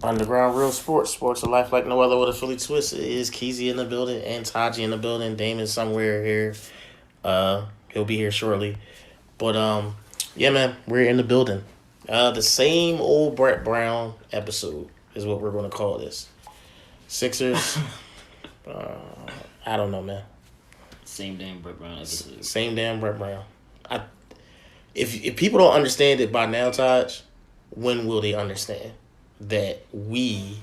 Underground Real Sports. Sports of life like no other with a Philly twist. It is Keezy in the building and Taji in the building. Damon somewhere here. He'll be here shortly. But yeah, man, we're in the building. The same old Brett Brown episode is what we're gonna call this. Sixers. I don't know, man. Same damn Brett Brown episode. Same damn Brett Brown. If people don't understand it by now, Taj, when will they understand that we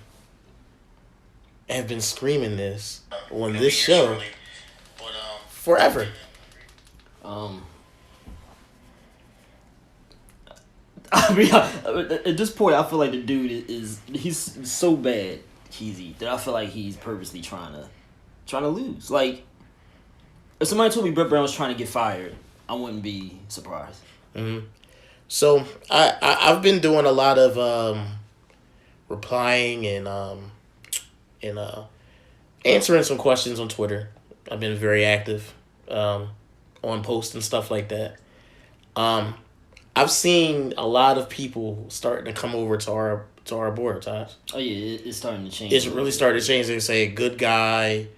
have been screaming this on this show forever? I mean, at this point, I feel like the dude he's so bad, Keezy, that I feel like he's purposely trying to lose. Like, if somebody told me Brett Brown was trying to get fired, I wouldn't be surprised. Mm-hmm. So I've been doing a lot of replying and answering some questions on Twitter. I've been very active on posts and stuff like that. I've seen a lot of people starting to come over to our board, Tosh. Oh yeah, it's starting to change. It's really starting to change. They say good guy,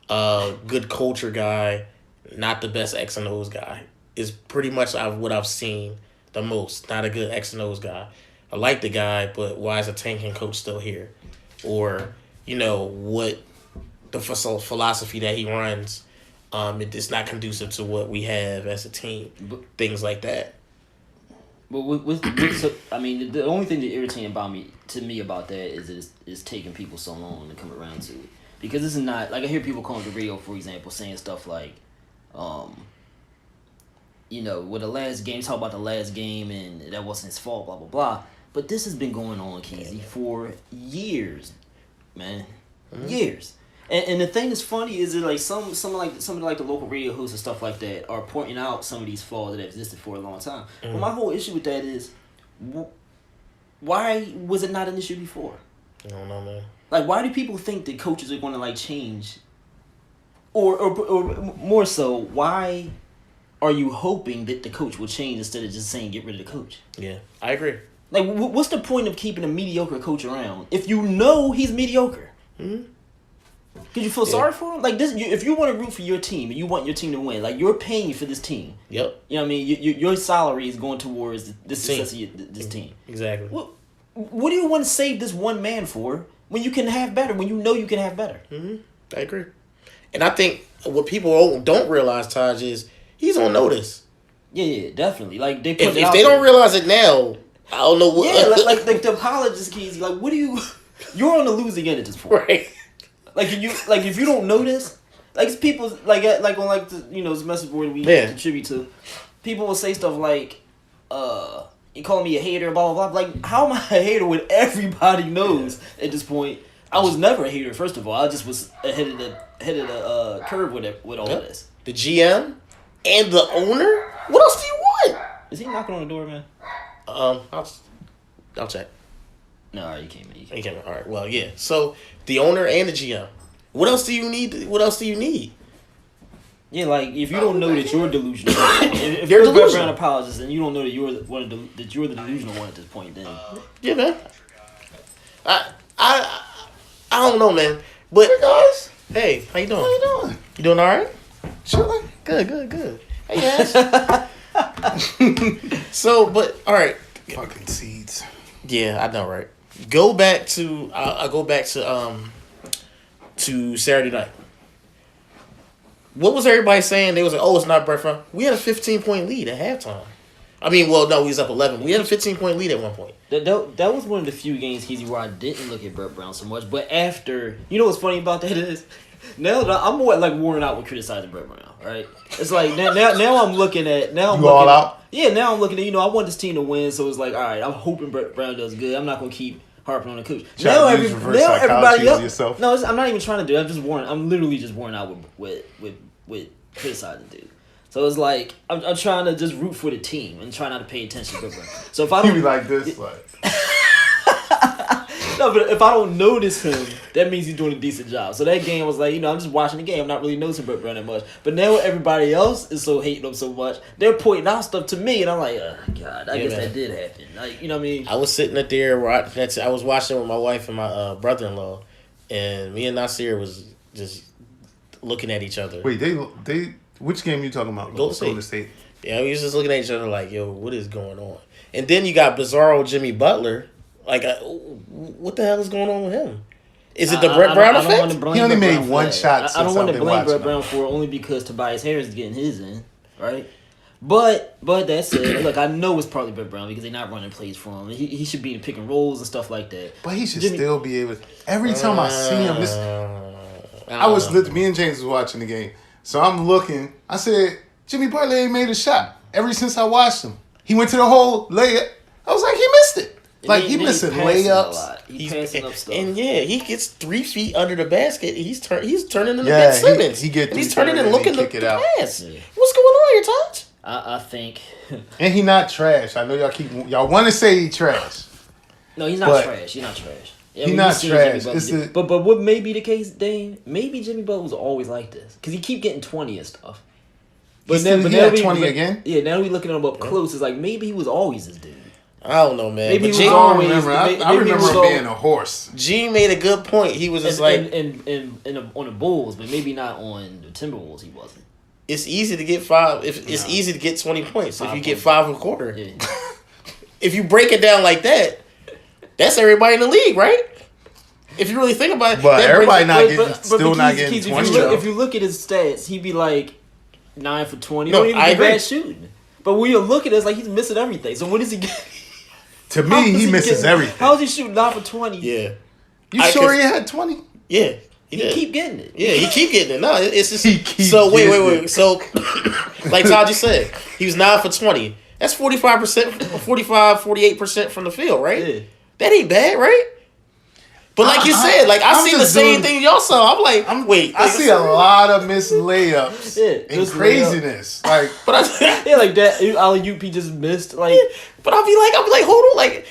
good culture guy, not the best X and O's guy. Is pretty much what I've seen the most. Not a good X and O's guy. I like the guy, but why is a tanking coach still here? Or, what the philosophy that he runs, it's not conducive to what we have as a team. Things like that. But the only thing that irritating to me about that is taking people so long to come around to it. Because this is not, like, I hear people calling the radio, for example, saying stuff like, with the last game, talk about the last game and that wasn't his fault, blah, blah, blah. But this has been going on, Keezy, for years, man. Mm-hmm. Years. And the thing that's funny is that, like, some of the local radio hosts and stuff like that are pointing out some of these flaws that have existed for a long time. Mm-hmm. But my whole issue with that is, why was it not an issue before? I don't know, man. Like, why do people think that coaches are going to, like, change? Or more so, why are you hoping that the coach will change instead of just saying get rid of the coach? Yeah, I agree. Like, what's the point of keeping a mediocre coach around if you know he's mediocre? Mm-hmm. Could you feel sorry for him? Like, this, if you want to root for your team and you want your team to win, like, you're paying for this team. Yep. You know what I mean? Your salary is going towards the success of this team. Exactly. What do you want to save this one man for when you can have better, when you know you can have better? Mm-hmm. I agree. And I think what people don't realize, Taj, is he's on notice. Yeah, definitely. Like, if they don't realize it now, I don't know what. Yeah, like the apologist, Keezy. Like, what do you? You're on the losing end at this point, right? Like, if you don't notice, like, it's people like on like the, this message board we contribute to, people will say stuff like, you calling me a hater, blah blah blah. Like, how am I a hater when everybody knows at this point? I was never a hater. First of all, I just was ahead of the curve with all of this. The GM and the owner. What else do you want? Is he knocking on the door, man? I'll check. No, all right, you came in. He came in. All right. Well, yeah. So the owner and the GM. What else do you need? What else do you need? Yeah, like, if you don't know that you're delusional, if you're a Brett Brown apologist and you don't know that you're the delusional one at this point, then yeah, man. I don't know, man. But guys, hey, how you doing? How you doing? You doing all right? Chilling. Good. Hey guys. So, but all right. Fucking seeds. Yeah, I know, right? Go back to I'll go back to Saturday night. What was everybody saying? They was like, "Oh, it's not Brett Brown." We had a 15-point lead at halftime. I mean, well, no, we was up 11. We had a 15-point lead at one point. That was one of the few games, Keezy, where I didn't look at Brett Brown so much. But after, what's funny about that is, now that I'm more like worn out with criticizing Brett Brown, right? It's like now I'm looking at all out. Yeah, now I'm looking at I want this team to win, so it's like, all right, I'm hoping Brett Brown does good. I'm not gonna keep harping on the coach. Now everybody else. No, I'm not even trying to do it. I'm literally just worn out with criticizing dude. So it's like I'm trying to just root for the team and try not to pay attention to Brett Brown. So if I don't be like this, like No, but if I don't notice him, that means he's doing a decent job. So that game was like, I'm just watching the game. I'm not really noticing Brett Brown that much. But now everybody else is so hating him so much, they're pointing out stuff to me, and I'm like, oh, God, I guess that did happen. Like, you know what I mean? I was sitting up there, I was watching with my wife and my brother-in-law, and me and Nasir was just looking at each other. Wait, they which game you talking about? Golden State. Yeah, we was just looking at each other like, yo, what is going on? And then you got Bizarro Jimmy Butler. Like, what the hell is going on with him? Is it the Brett Brown effect? He only made one shot. I don't want to blame Brett Brown for it only because Tobias Harris is getting his in, right? But that said, look, I know it's probably Brett Brown because they're not running plays for him. He should be in pick and rolls and stuff like that. But he should still be able. Every time I see him, me and James was watching the game, so I'm looking. I said, Jimmy Butler ain't made a shot ever since I watched him. He went to the hole layup. I was like, he missed it. Like, he missing layups. He's passing up stuff. And he gets 3 feet under the basket. He's turning into Ben Simmons. He's turning and looking to the pass. Yeah. What's going on here, Taj? I think. And he not trash. I know y'all want to say he trash. No, he's not trash. He's not trash. He's not trash. But what may be the case, Dane? Maybe Jimmy Butler was always like this because he keep getting 20 and stuff. But now 20 again. Yeah, now we looking at him up close. It's like maybe he was always this dude. I don't know, man. Maybe but he was always. I remember him being a horse. G made a good point. He was just like on the Bulls, but maybe not on the Timberwolves. He wasn't. It's easy to get 5. It's easy to get 20 points if you get 5 a quarter. Yeah. If you break it down like that, that's everybody in the league, right? If you really think about it, but everybody still not getting 20. If you look at his stats, he'd be like 9 for 20. No, I agree. Bad shooting. But when you look at it, it's like he's missing everything. So what does he get? To me, he misses everything. How is he shooting 9 for 20? Yeah. You sure he had 20? Yeah. He keep getting it. Yeah, he keep getting it. No, it's just so wait. So like Todd just said, he was 9 for 20. That's 45%, 48% from the field, right? Yeah. That ain't bad, right? But like you said, like I see the same thing y'all saw. I'm like, I see a lot of missed layups and craziness. Like, but like that. Alley-oop he just missed. Like, but I'll be like, hold on, like,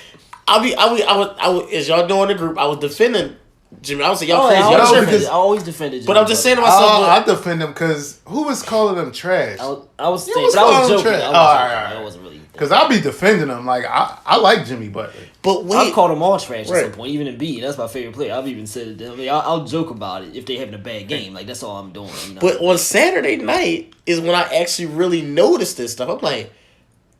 I was as y'all doing the group, I was defending Jimmy. I was like, y'all crazy. I always defended Jimmy. But I'm just saying to myself, I defend him because who was calling him trash? I was saying, but I was joking. I wasn't really. Because I'll be defending him. Like, I like Jimmy Butler. But wait. I've called them all trash at some point, even in B. That's my favorite player. I've even said it. I mean, I'll joke about it if they're having a bad game. Like, that's all I'm doing. You know? But on Saturday night is when I actually really noticed this stuff. I'm like,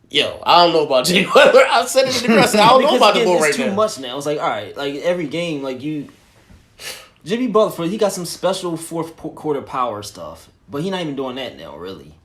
yo, I don't know about Jimmy Butler. I said it in the press. I don't know about the ball right now. It's too much now. It's like, all right, like every game, like Jimmy Butler, he got some special fourth quarter power stuff. But he's not even doing that now, really.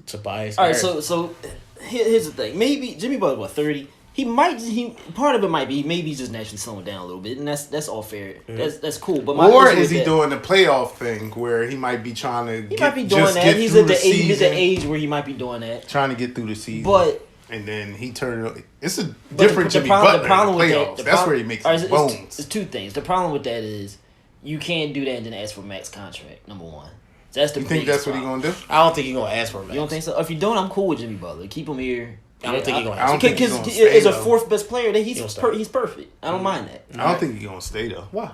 Tobias. All right, so here's the thing. Maybe Jimmy Butler, 30. Part of it might be maybe he's just naturally slowing down a little bit, and that's all fair. Mm-hmm. That's cool. But is he doing the playoff thing where he might be trying to? He might be doing that. He's at the age where he might be doing that, trying to get through the season. And then he turned. It's a different Jimmy Butler. The problem in the playoffs. That's where he makes bones. It's two things. The problem with that is you can't do that and then ask for a max contract. Number one. That's the. You think that's what he's gonna do? I don't think he's gonna ask for a max. You don't think so? If you don't, I'm cool with Jimmy Butler. Keep him here. I don't think he's gonna. I don't think he's gonna stay. As a fourth best player, that he's perfect. I don't mind that. I don't think he's gonna stay though. Why?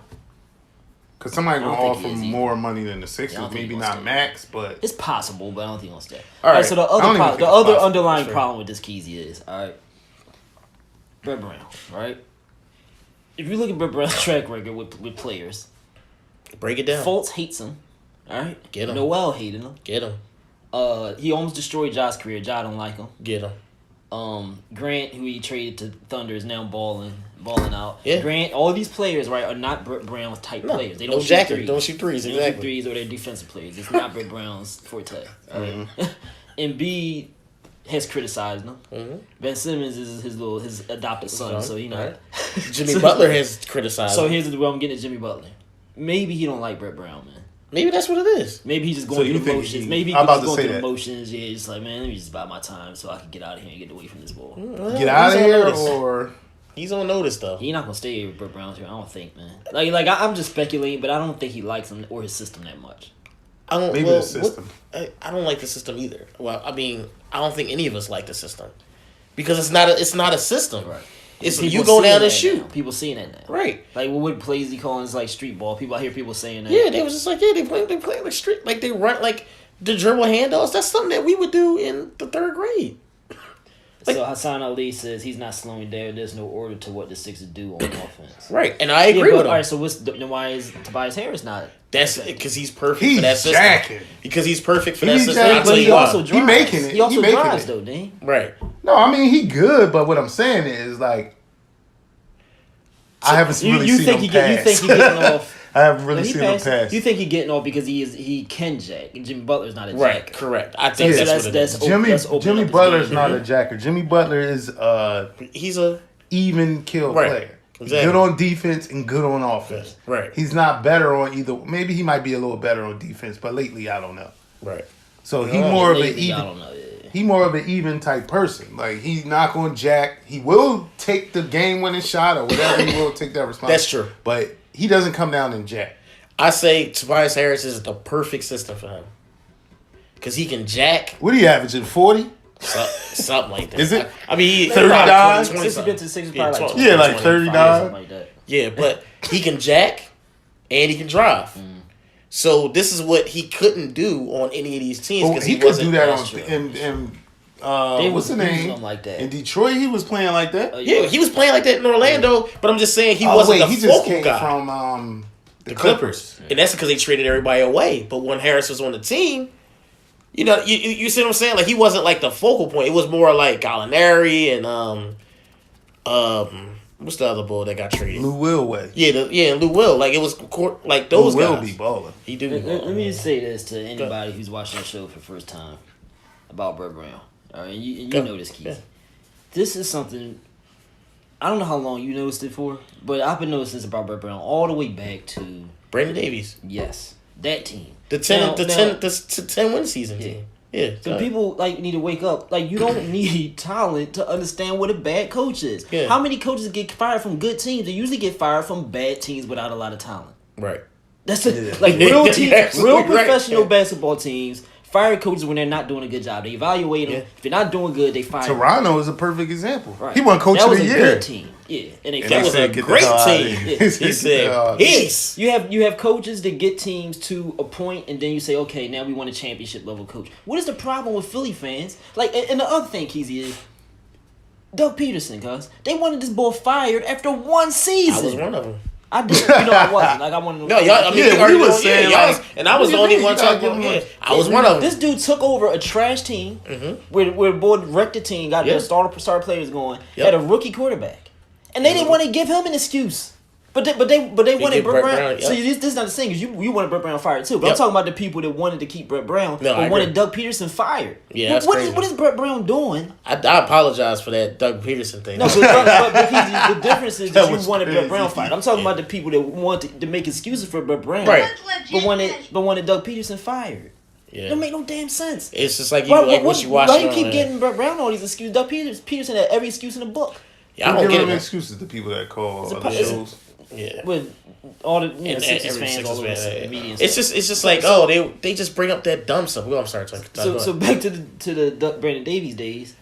Because somebody gonna offer him more money than the Sixers. Maybe not max, but it's possible. But I don't think he's gonna stay. All right. So the other underlying problem with this Keezy is Brett Brown. Right. If you look at Brett Brown's track record with players, break it down. Fultz hates him. All right. Get him. Noel hated him. Get him. He almost destroyed Ja's career. Ja don't like him. Get him. Grant, who he traded to Thunder, is now balling out. Yeah. Grant, all these players, right, are not Brett Brown's type players. They don't shoot threes. Don't shoot threes. Exactly. They don't shoot threes or they're defensive players. It's not Brett Brown's forte. Right? Embiid has criticized him. Mm-hmm. Ben Simmons is his adopted son, so you know. Right. Jimmy Butler has criticized. So here's where I'm getting at Jimmy Butler. Maybe he don't like Brett Brown, man. Maybe that's what it is. Maybe he's just going through the motions. Maybe he's just going through the motions. Yeah, just like, man, let me just buy my time so I can get out of here and get away from this ball. Get out of here, or he's on notice though. He's not gonna stay here with Brett Brown here. I don't think, man. Like I'm just speculating, but I don't think he likes him or his system that much. The system. I don't like the system either. Well, I mean, I don't think any of us like the system because it's not a system. Right. It's you go down and shoot. Now. People seeing that now. Right. Like what plays he calling is like street ball. I hear people saying that. Yeah, they was just like, they play like street, like they run like the dribble handoffs. That's something that we would do in the 3rd grade. Like, so Hassan Ali says he's not slowing down. There's no order to what the Sixers do on offense. Right, and I agree with him. All right, so why is Tobias Harris not? That's because he's perfect for that system. Jacking. Because he's perfect for that system. But he also drives. He making it. He also drives though, Dane. Right. No, I mean he good, but what I'm saying is like I haven't really seen him pass. You think he getting off? I haven't really seen him pass. You think he getting off because he can jack, and Jimmy Butler's not a jacker. Right, correct. I think that's what it is. Jimmy Butler's not a jacker. Jimmy Butler is he's a even kill player. Exactly. Good on defense and good on offense. Right. He's not better on either. Maybe he might be a little better on defense, but lately I don't know. Right. So he more of an even. He more of an even type person. Like he's not going to jack. He will take the game winning shot or whatever. He will take that responsibility. That's true. But he doesn't come down and jack. I say Tobias Harris is the perfect system for him because he can jack. What are you averaging? 40? Something like that. Is it? I mean, 39. Yeah, like 39. Like that. Yeah, but he can jack and he can drive. So this is what he couldn't do on any of these teams because he could do that on what's the name? Like that. In Detroit, he was playing like that. Yeah, he was playing like that in Orlando. But I'm just saying he wasn't the focal guy. From the Clippers, and that's because they traded everybody away. But when Harris was on the team, you know, you see what I'm saying? Like he wasn't like the focal point. It was more like Gallinari and what's the other bull that got traded? Lou Will way. Yeah, Lou Will. Like it was like those Lou guys. Will be baller. He do. Let me just say this to anybody who's watching the show for the first time about Brett Brown. All right, you know this, Keith. Yeah. This is something. I don't know how long you noticed it for, but I've been noticing this about Brett Brown all the way back to Brandon Davies. Yes, that team. The 10 win season team. Yeah. So people need to wake up. Like you don't need talent to understand what a bad coach is. Yeah. How many coaches get fired from good teams? They usually get fired from bad teams without a lot of talent. Right. That's real teams, real professional basketball teams. Fire coaches when they're not doing a good job. They evaluate them. Yeah. If they're not doing good, they fire them. Toronto is a perfect example. Right. He won coach of the year. That was a good team. Yeah, and that was a great team. Yeah. He said, "Peace." You have coaches that get teams to a point, and then you say, "Okay, now we want a championship level coach." What is the problem with Philly fans? Like, and the other thing, Keezy, is Doug Peterson, cuz they wanted this boy fired after one season. I was one of them. I did. I wasn't. Like I wanted to. No, y'all. I mean, we was saying and I was the only one talking about him. I was one of them. This dude took over a trash team where the boy wrecked the team, got the star players going, had a rookie quarterback, and they didn't want to give him an excuse. But they wanted Brett Brown. So this is not the same because you wanted Brett Brown fired too. But I'm talking about the people that wanted to keep Brett Brown, but wanted Doug Peterson fired. Yeah, what is Brett Brown doing? I apologize for that Doug Peterson thing. No, but the difference is that you wanted Brett Brown fired. I'm talking about the people that wanted to make excuses for Brett Brown, right? But wanted Doug Peterson fired. Yeah. Don't make no damn sense. It's just like what you watch. Why you keep getting Brett Brown all these excuses? Doug Peterson had every excuse in the book. Yeah, I don't get excuses to people that call other shows. Yeah, with all the Sixers fans, all over the media. It's just like they just bring up that dumb stuff. Well, I'm sorry. So back to the Brandon Davies days.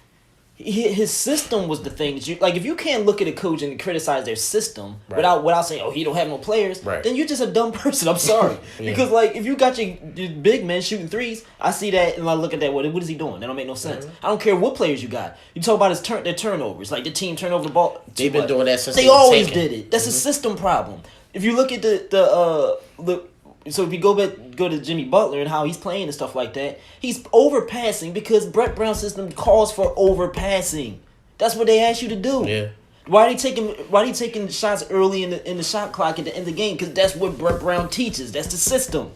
His system was the thing that you like. If you can't look at a coach and criticize their system without saying, he don't have no players, then you're just a dumb person. I'm sorry. Because if you got your big men shooting threes, I see that and I look at that. What is he doing? That don't make no sense. I don't care what players you got. You talk about their turnovers, like the team turn over the ball. They've been doing that since they always did it. That's a system problem. If you look at so if you go to Jimmy Butler and how he's playing and stuff like that, he's overpassing because Brett Brown's system calls for overpassing. That's what they ask you to do. Yeah. Why are they taking shots early in the shot clock at the end of the game? Because that's what Brett Brown teaches. That's the system.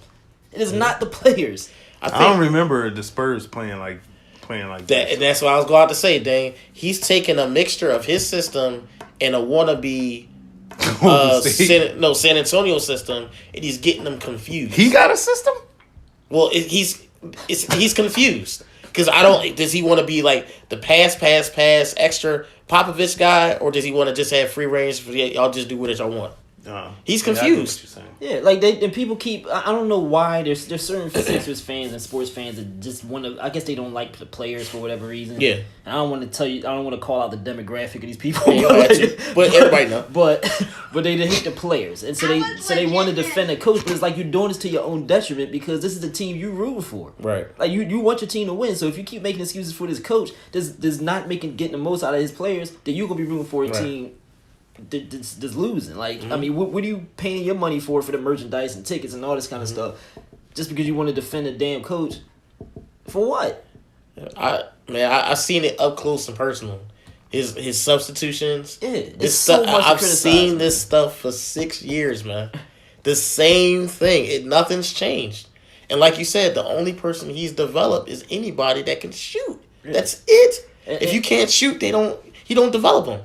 It is not the players. I don't remember the Spurs playing like that. And that's what I was going to say, Dane. He's taking a mixture of his system and a wannabe San Antonio system, and he's getting them confused. He got a system? Well, he's confused because does he want to be like the pass extra Popovich guy, or does he want to just have free range? Y'all just do whatever y'all want. He's confused. Yeah, like and people keep. I don't know why there's certain Sixers fans and sports fans that just want to. I guess they don't like the players for whatever reason. Yeah, and I don't want to tell you. I don't want to call out the demographic of these people. But everybody know. But they hate the players, and so they want to defend the coach. But it's like you're doing this to your own detriment because this is the team you root for. Right. Like you want your team to win. So if you keep making excuses for this coach, does not getting the most out of his players, then you're gonna be rooting for a team. Just losing. Like, I mean, what are you paying your money for the merchandise and tickets and all this kind of stuff? Just because you want to defend a damn coach? For what? I seen it up close and personal. His substitutions. Yeah, this stuff. I've seen this stuff for 6 years, man. The same thing. Nothing's changed. And like you said, the only person he's developed is anybody that can shoot. Yeah. That's it. If you can't shoot, he don't develop them.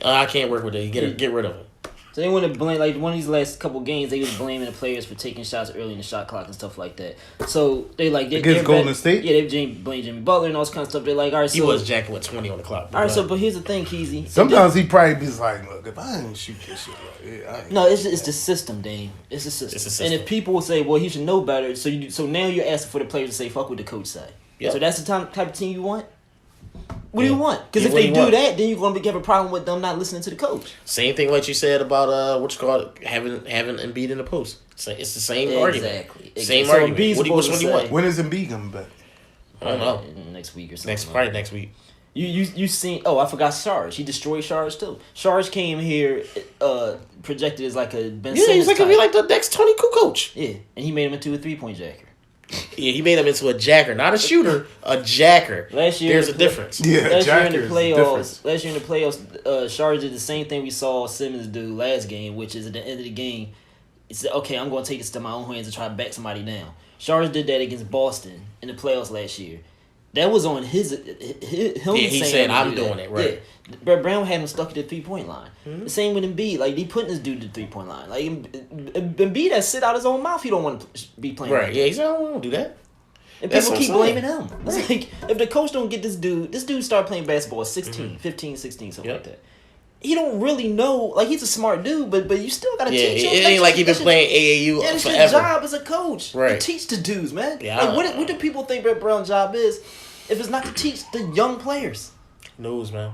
I can't work with it. Get rid of him. So they want to blame, like one of these last couple games, they was blaming the players for taking shots early in the shot clock and stuff like that. So against Golden State. Yeah, they blame Jimmy Butler and all this kind of stuff. They're like, all right, so he was jacking with 20 on the clock. All right, so but here's the thing, Keezy. Sometimes he probably be like, look, if I didn't shoot this shit, no, it's the system, Dame. It's the system. And if people will say, well, he should know better, so now you're asking for the players to say, fuck what the coach say. Yep. So that's the type of team you want. What do you want? Because if they do that, then you're going to have a problem with them not listening to the coach. Same thing like you said about having Embiid in the post. It's the same argument. Exactly. Same argument. Which one do you want? When is Embiid coming back? I don't know. Next week or something. Probably next week. You seen? Oh, I forgot Sarge. He destroyed Sarge too. Sarge came here, projected as like a Ben Simmons he's like gonna be like the next Tony Kukoc. Yeah, and he made him into a 3-point jacker. Yeah, he made him into a jacker, not a shooter, a jacker. Last year, there's a difference. Yeah, last year in the playoffs, Sarge did the same thing we saw Simmons do last game, which is at the end of the game, he said, "Okay, I'm going to take this to my own hands and try to back somebody down." Sarge did that against Boston in the playoffs last year. That was on him. Yeah, he said, "I'm doing it right." Yeah. Brett Brown had him stuck at the 3-point line. Mm-hmm. The same with Embiid. Like, he putting this dude to the 3-point line. Like, Embiid has sit out his own mouth. He don't want to be playing. Right? Yeah, he said, "I don't want to do that." And people keep blaming him. It's like, if the coach don't get this dude start playing basketball at 16, 15, 16, something like that. He don't really know. Like, he's a smart dude, but you still got to teach him. It ain't like he been playing AAU forever. It's your job as a coach to teach the dudes, man. Yeah, like, what do people think Brett Brown's job is if it's not to teach the young players? Knows, man.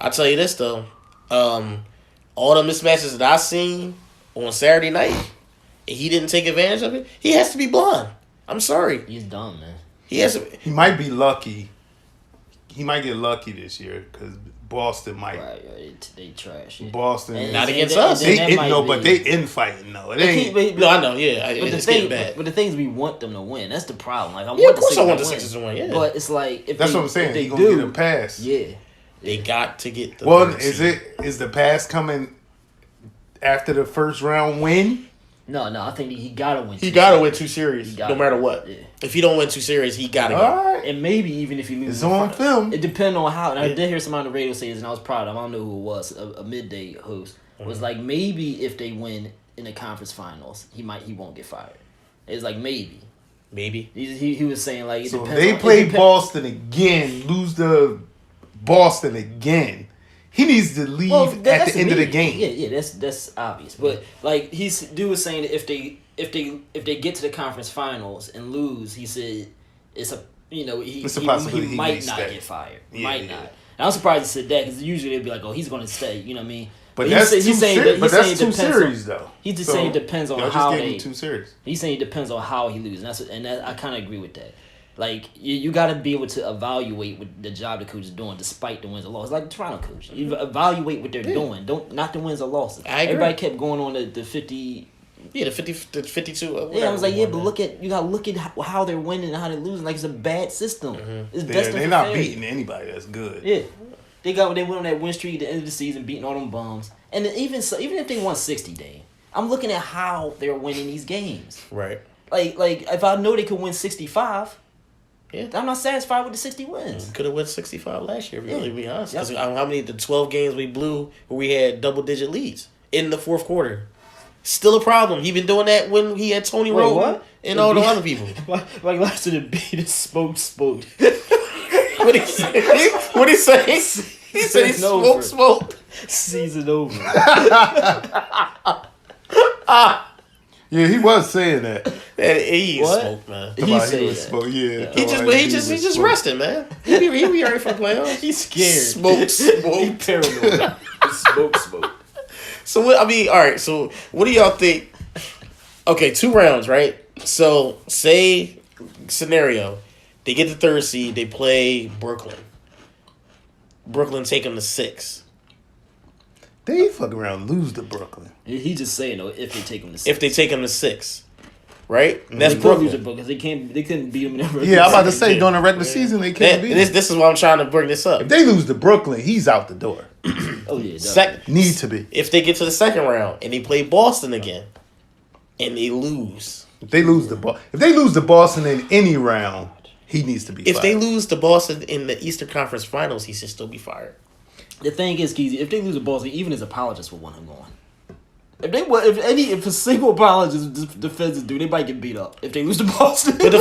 I'll tell you this, though. All the mismatches that I seen on Saturday night, he didn't take advantage of it. He has to be blind. I'm sorry. He's dumb, man. He might be lucky. He might get lucky this year because Boston might. Right. They trash. Yeah. Boston. Not against us. But they infighting, though. It ain't. No, I know, yeah. It's getting bad. But the thing is, we want them to win. That's the problem. Like, of course I want the Sixers to win, yeah. But it's like, if that's what I'm saying. He's going to get a pass. Yeah. They got to get the is the pass coming after the first round win? No, I think he gotta win. He gotta win 2 series, no matter what. Yeah. If he don't win 2 series, he gotta go. Right. And maybe even if he loses, it's on film. It depends on how. And I did hear somebody on the radio say this, and I was proud of him. I don't know who it was. A midday host was like, maybe if they win in the conference finals, he won't get fired. It's like maybe. He was saying like, it so depends. They play Boston again, lose to Boston again. He needs to leave at the end of the game. Yeah, that's obvious. But like dude was saying that if they get to the conference finals and lose, he said it's a possibility he might not get fired. Might not. And I'm surprised he said that because usually they'd be like, oh, he's going to stay. You know what I mean? But that's two series though. He's just saying it depends on how they. 2 series. He's saying it depends on how he loses, and I kind of agree with that. Like, you got to be able to evaluate what the job the coach is doing despite the wins or losses. Like the Toronto coach. You evaluate what they're doing, not the wins or losses. Everybody kept going on the 50... Yeah, the 52... I was like, but you got to look at how they're winning and how they're losing. Like, it's a bad system. Mm-hmm. It's best they're not beating anybody that's good. Yeah. They went on that win streak at the end of the season, beating all them bums. And even if they won 60, Dane, I'm looking at how they're winning these games. Right. Like if I know they could win 65... Yeah. I'm not satisfied with the 60 wins. Could have won 65 last year, really, to be honest. Because how many of the 12 games we blew where we had double-digit leads in the fourth quarter? Still a problem. He been doing that when he had Tony Rowe and all the other people. Like last year, the beat is smoked. What he say? He said he smoked. Season over. Yeah, he was saying that. He smoked, man. He said smoke. Yeah, He just resting, man. He be ready for playoffs. He's scared. Smoke. He paranoid. Smoke. So what? I mean, all right. So what do y'all think? Okay, 2 rounds, right? So say scenario, they get the 3rd seed. They play Brooklyn. Brooklyn take them to 6. They fuck around, lose to Brooklyn. He just saying though, if they take him to 6. If they take them to 6, right? Mm-hmm. That's Brooklyn. Because they couldn't beat them in the regular Yeah, I'm about to say during the regular season they can't beat. This is why I'm trying to bring this up. If they lose to Brooklyn, he's out the door. Oh yeah, Need to be. If they get to the 2nd round and they play Boston again, and they lose. If they lose to Boston in any round, he needs to be fired. If they lose to Boston in the Eastern Conference Finals, he should still be fired. The thing is, Keezy, if they lose to Boston, even his apologists will want him gone. If a single apologist defends this dude, they might get beat up. If they lose to Boston, But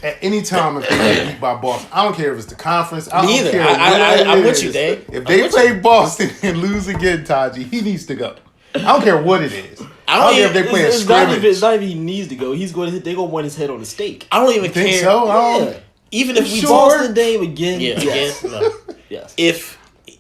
at any time if they get beat by Boston, I don't care if it's the conference. I don't care. I'm with you, Dave. If they play Boston and lose again, Taji, he needs to go. I don't care what it is. I don't care if they play a scrimmage. It's not even he needs to go. They're going to want his head on the stake. I don't even think care. So? Yeah. Even if we Boston Dame again, yes. No. Yes.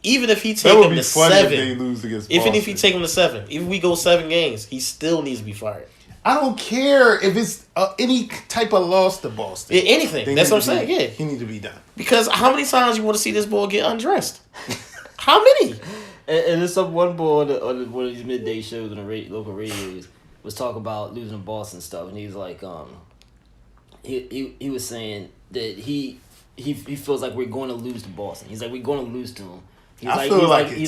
Even if he That take would him be to funny 7, if they lose against even Boston. if he take him to 7, even if we go 7 games, he still needs to be fired. I don't care if it's any type of loss to Boston. Anything. That's what I'm saying. Yeah, he needs to be done. Because how many times you want to see this boy get undressed? How many? And there's one boy on one of these midday shows on the local radios was talking about losing to Boston stuff, and he was like, he was saying that he feels like we're going to lose to Boston. He's like, we're going to lose to him. He's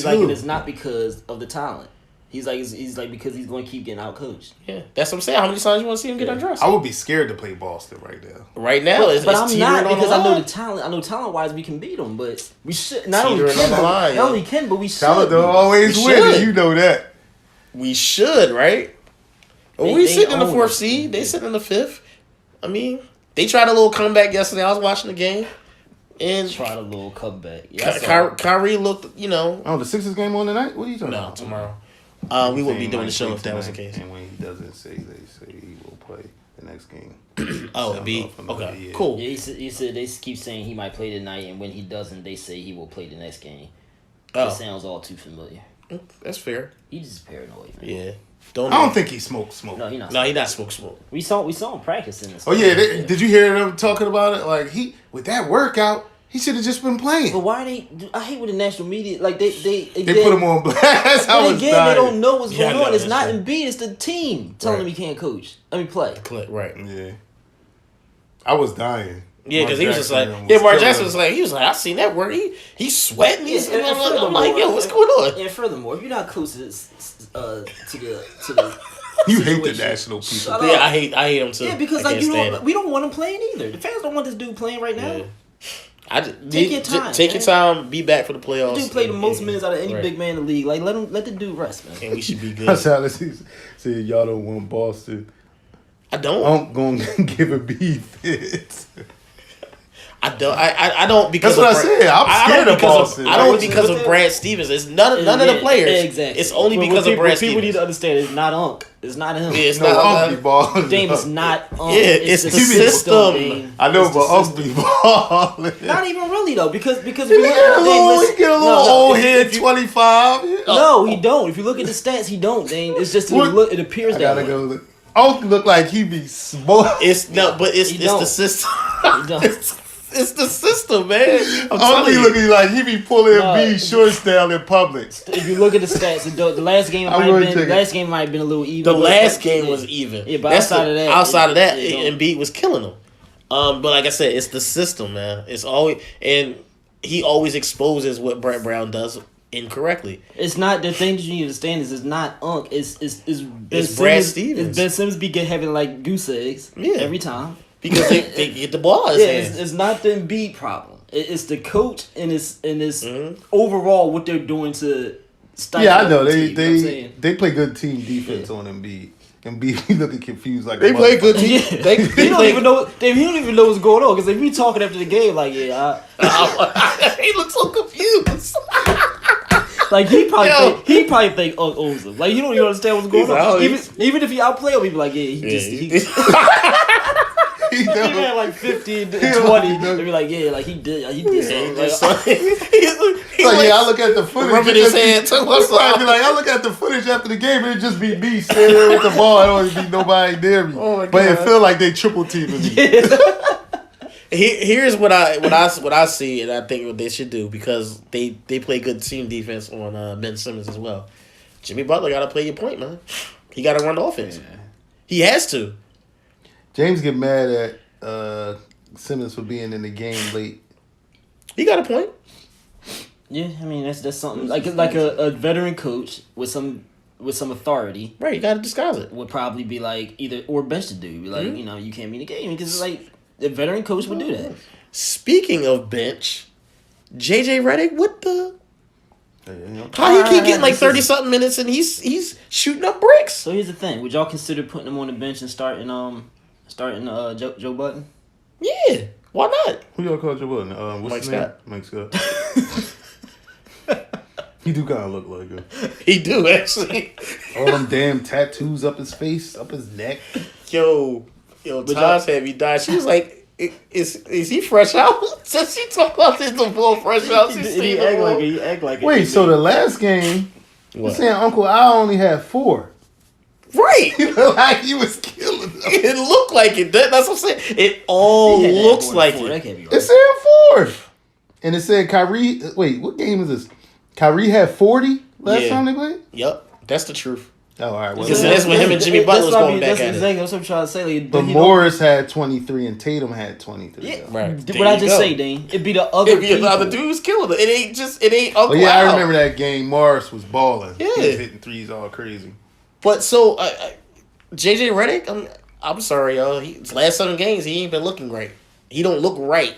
like, and it's not because of the talent. He's like because he's going to keep getting out coached. Yeah, that's what I'm saying. How many times you want to see him get undressed? I would be scared to play Boston right now. Right now, but I'm not, because I know the the talent. I know talent wise we can beat them, but we should not only can, but we should. Talent don't always win. You know that. We should, right? We sitting in the 4th seed. They sitting in the 5th. I mean, they tried a little comeback yesterday. I was watching the game. And tried a little comeback. Kyrie looked, Oh, the Sixers game on tonight? What are you talking about? No, tomorrow. We wouldn't be doing the show if that was the case. And when he doesn't say he will play the next game. It'd be okay. Cool. Yeah, he said they keep saying he might play tonight, and when he doesn't, they say he will play the next game. It sounds all too familiar. That's fair. He's just paranoid, man. Yeah. I don't think he smoked smoke. No, he's not. No, he not smoke. We saw him practicing this. Oh yeah, did you hear them talking about it? Like with that workout, he should have just been playing. But why I hate when the national media they put him on blast. But again, they don't know what's going on. It's not true. Embiid. It's the team telling him he can't coach. Play. Right. Yeah. I was dying. Yeah, because he was just like, Mark Jackson was like, I seen that work. He's sweating. I'm like, yo, what's going on? And furthermore, if you're not close to the you hate the national people. Yeah, I hate him too. Yeah, because we don't want him playing either. The fans don't want this dude playing right now. Yeah. Take your time. Take your time. Be back for the playoffs. The dude played the most minutes out of any big man in the league. Like let the dude rest, man. And we should be good. That's how he said y'all don't want Boston. I don't. I'm gonna give a beef. I don't because that's what I said. I'm scared of Boston. I don't because of Brad Stevens. It's none of the players. Exactly. It's only because of Brad Stevens. People need to understand it's not Unk. It's not him. Yeah, it's not Unky ball. Dame is not Unk. Yeah, it's the system. I know, but Unky ball. Not even really though, because he get a little old head 25. No, he don't. If you look at the stats, he don't. Dame. It's just it appears that way. Unky look like he be smart. It's the system. It's the system, man. Unky looking like he be pulling B shorts down in public. If you look at the stats, the last game might have been a little even. The last game was even. Yeah, but outside of that, Embiid was killing them. But like I said, it's the system, man. It's always, and he always exposes what Brett Brown does incorrectly. It's not the thing that you need to understand is it's not Unk. It's Brad Stevens. It's Ben Simmons be having like goose eggs every time. Because they get the ball. It's not the Embiid problem. It's the coach and it's overall what they're doing to stifle. Yeah, I know they play good team defense on Embiid. Embiid looking confused like they play good team. He don't even know. He don't even know what's going on because if we talking after the game, like he looks so confused. Like he probably think owns him. Like you don't even understand what's going on. Even if he outplay him, he be like, he had like 15 to 20. They be like, he did something. I look at the footage. Rubbing his hand too. I look at the footage after the game, and it just be me standing there with the ball. It don't be nobody near me. Oh my God. But it feel like they triple teaming me. Here's what I see, and I think what they should do, because they play good team defense on Ben Simmons as well. Jimmy Butler got to play your point, man. He got to run the offense. Yeah. He has to. James get mad at Simmons for being in the game late. He got a point. Yeah, I mean that's something like a veteran coach with some authority. Right, you got to disguise it. Would probably be like either or bench the dude. Be like, you can't be in the game because like a veteran coach would do that. Speaking of bench, JJ Redick, what the? How he keep getting like 30-something minutes and he's shooting up bricks? So here's the thing: would y'all consider putting him on the bench and starting Joe Budden? Yeah, why not? Who y'all call Joe Budden? What's his name? Mike Scott. He do kind of look like him. He do actually. All them damn tattoos up his face, up his neck. Yo, Taj had me die. She was like, "Is he fresh out?" So she talked about this before fresh out. He act like it. Wait, so the last game, you saying Uncle Al only had 4? Right. He looked like he was killing them. It looked like it. That's what I'm saying. It all looks like it. Right. It said 4. And it said Kyrie. Wait, what game is this? Kyrie had 40 last time they played? Yep. That's the truth. Oh, all right. Well, that's when him and Jimmy Butler was going back at it. That's exactly what I'm trying to say. Like, but Morris had 23 and Tatum had 23. Yeah, right. What I just say, Dane? It'd be the other people. The other dudes killing it. It ain't Uncle Al. I remember that game. Morris was balling. Yeah. He was hitting threes all crazy. But so, JJ Redick, I'm sorry, y'all. His last 7 games, he ain't been looking great. He don't look right.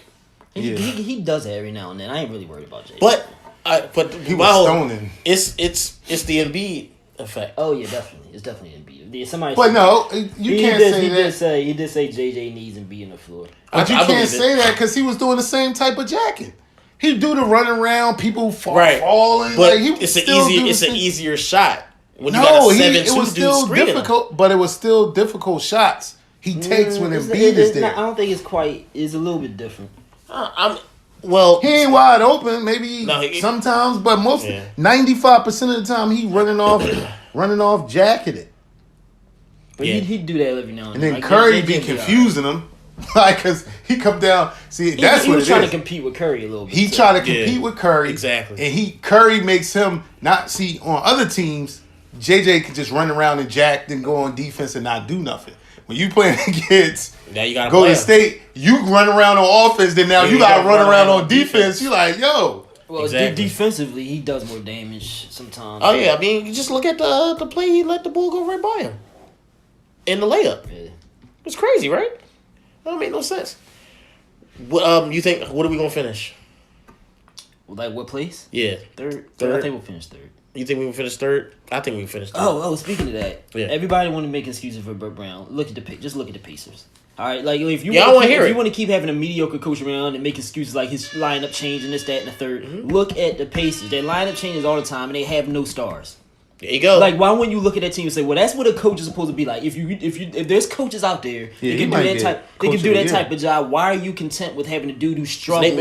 He does it every now and then. I ain't really worried about JJ. But he was stoning. It's the Embiid effect. Oh yeah, definitely. It's definitely Embiid. Somebody. But no, you can't say that. He did say JJ needs Embiid on the floor. But you can't say that because he was doing the same type of jacking. He do the run around, people falling. But like, it's an easier shot. When you got a 7-2 it was still difficult, but it was still difficult shots he takes when Embiid is there. I don't think it's a little bit different. Well, he ain't wide open. Maybe sometimes, but 95% of the time he running off jacketed. But he'd do that every now and then. And then Curry be confusing him, like because he come down. See, that's what it is. He was trying to compete with Curry a little bit. He tried to compete with Curry exactly, and Curry makes him not see on other teams. JJ could just run around and jack, then go on defense and not do nothing. When you playing against Golden State, you run around on offense, then now you got to run around on defense. You like, yo. Well, defensively, he does more damage sometimes. Oh, yeah. I mean, you just look at the play. He let the ball go right by him in the layup. Yeah. It's crazy, right? That don't make no sense. What you think? What are we going to finish? Like what place? Yeah. Third. I think we'll finish third. You think we can finish third? I think we can finish third. Oh, speaking of that, everybody want to make excuses for Brett Brown. Just look at the Pacers. All right, like if you want to keep having a mediocre coach around and make excuses like his lineup changing this, that, and the third, look at the Pacers. Their lineup changes all the time, and they have no stars. There you go. Like, why wouldn't you look at that team and say, "Well, that's what a coach is supposed to be like"? If there's coaches out there, they can do that type of job. Why are you content with having a dude who struggles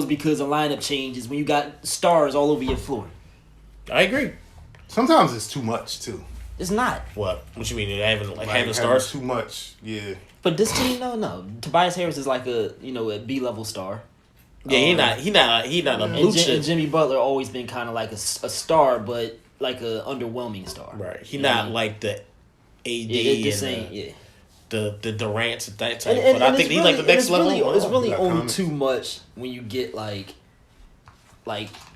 because a lineup changes when you got stars all over your floor? I agree. Sometimes it's too much too. It's not. What you mean? Having stars too much. Yeah. But this team, no. Tobias Harris is like a B-level star. Yeah, he not a blue chip. And Jimmy Butler always been kind of like a star, but like a underwhelming star. Right. He not like the AD the Durant's that type. But I think he's like the next level. It's really only too much when you get like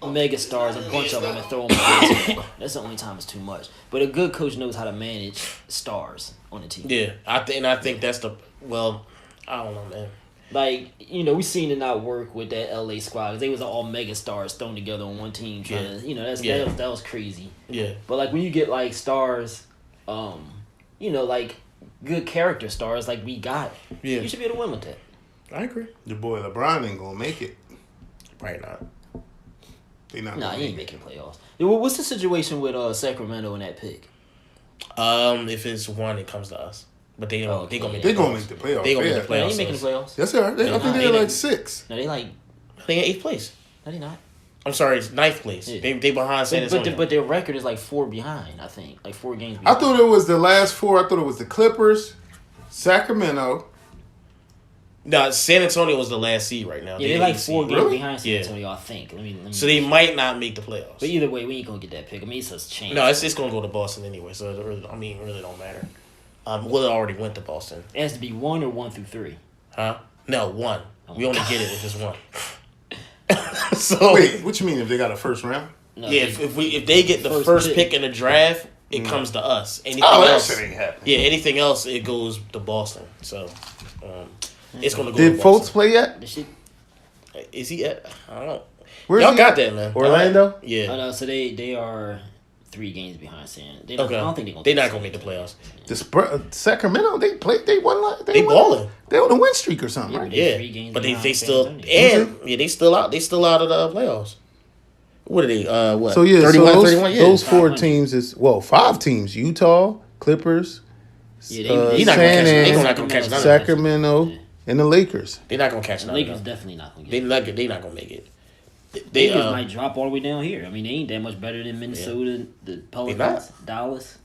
mega stars, a bunch of them, and throw them on. That's the only time it's too much. But a good coach knows how to manage stars on the team. Yeah, I think that's I don't know, man. Like, we seen it not work with that LA squad because they was all mega stars thrown together on one team. That was crazy. Yeah. But like when you get like stars, like good character stars like we got, you should be able to win with that. I agree. Your boy LeBron ain't gonna make it. Probably not. They not. Nah, he ain't making playoffs. What's the situation with Sacramento and that pick? If it's one, it comes to us. But they don't. They gonna make. They gonna make the playoffs. They gonna make the playoffs. They ain't making the playoffs. Yes, they are. I think they're like 6. No, they like. They in 8th place. No, they not. I'm sorry, it's 9th place. Yeah. They behind San Antonio. But their record is like 4 behind. I think like 4 games behind. I thought it was the last 4. I thought it was the Clippers, Sacramento. No, San Antonio was the last seed right now. Yeah, they're like 4 games behind San Antonio, I think. Let me so they might not make the playoffs. But either way, we ain't gonna get that pick. I mean, it's a chance. No, it's gonna go to Boston anyway. So it really don't matter. Well, it already went to Boston. It has to be 1 or 1 through 3. Huh? No, 1. Oh, we only get it if it's 1. So wait, what you mean if they got a first round? No, yeah, if they get the first pick in the draft, it comes to us. Anything else, that shit ain't happening. Yeah, anything else, it goes to Boston. So it's gonna go. Did to Fultz play yet? Is he at? I don't know. Where's Y'all he got at? that, man. Orlando? Yeah. Oh, no, so they are 3 games behind San. Okay. I don't think they're not gonna make the playoffs. Sacramento, they won. They balling. They on a win streak or something, right? Yeah, but they still they still out. They still out of the playoffs. What are they? What? So yeah, 31, 31? Those 4 teams is 5 teams: Utah, Clippers, San Antonio, Sacramento, and the Lakers. They're not gonna catch the none. Lakers definitely not gonna get it. They're not gonna make it. Lakers might drop all the way down here. I mean, they ain't that much better than Minnesota, the Pelicans, Dallas.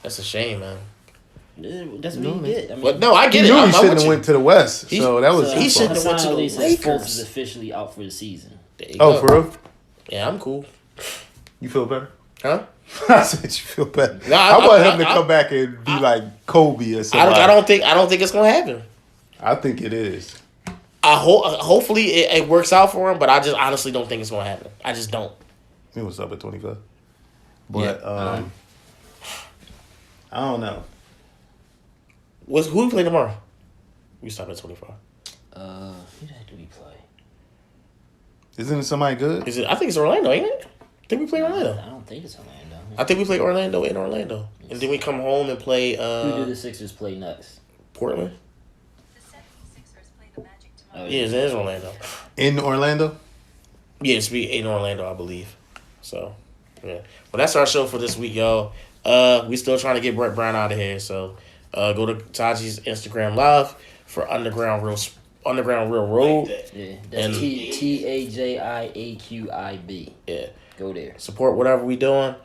That's a shame, man. That's what he did. I mean, but no, I get it. He shouldn't have went to the West. So that was he shouldn't have went to the Lakers. Fultz is officially out for the season. For real? Yeah, I'm cool. You feel better? Huh? I said you feel better. No, I want him to come back and be like Kobe or something. I don't think it's gonna happen. I think it is. Hopefully it works out for him, but I just honestly don't think it's gonna happen. I just don't. He was up at 25. But I don't know. Who we play tomorrow? We stop at 25. Who the heck do we play? Isn't it somebody good? Is it? I think it's Orlando, ain't it? I think we play Orlando. I don't think it's Orlando. I think we play Orlando in Orlando, and then we come home and play. Who do the Sixers play next? Portland. The 76ers play the Magic tomorrow. Yeah, it is Orlando. In Orlando? Yeah, it's be in Orlando, I believe. So, yeah. Well, that's our show for this week, y'all. We still trying to get Brett Brown out of here, so go to Taji's Instagram Live for Underground Real Road. Yeah, that's TAJIAQIB. Yeah. Go there. Support whatever we doing.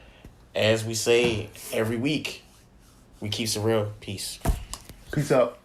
As we say every week, we keep it real. Peace. Peace out.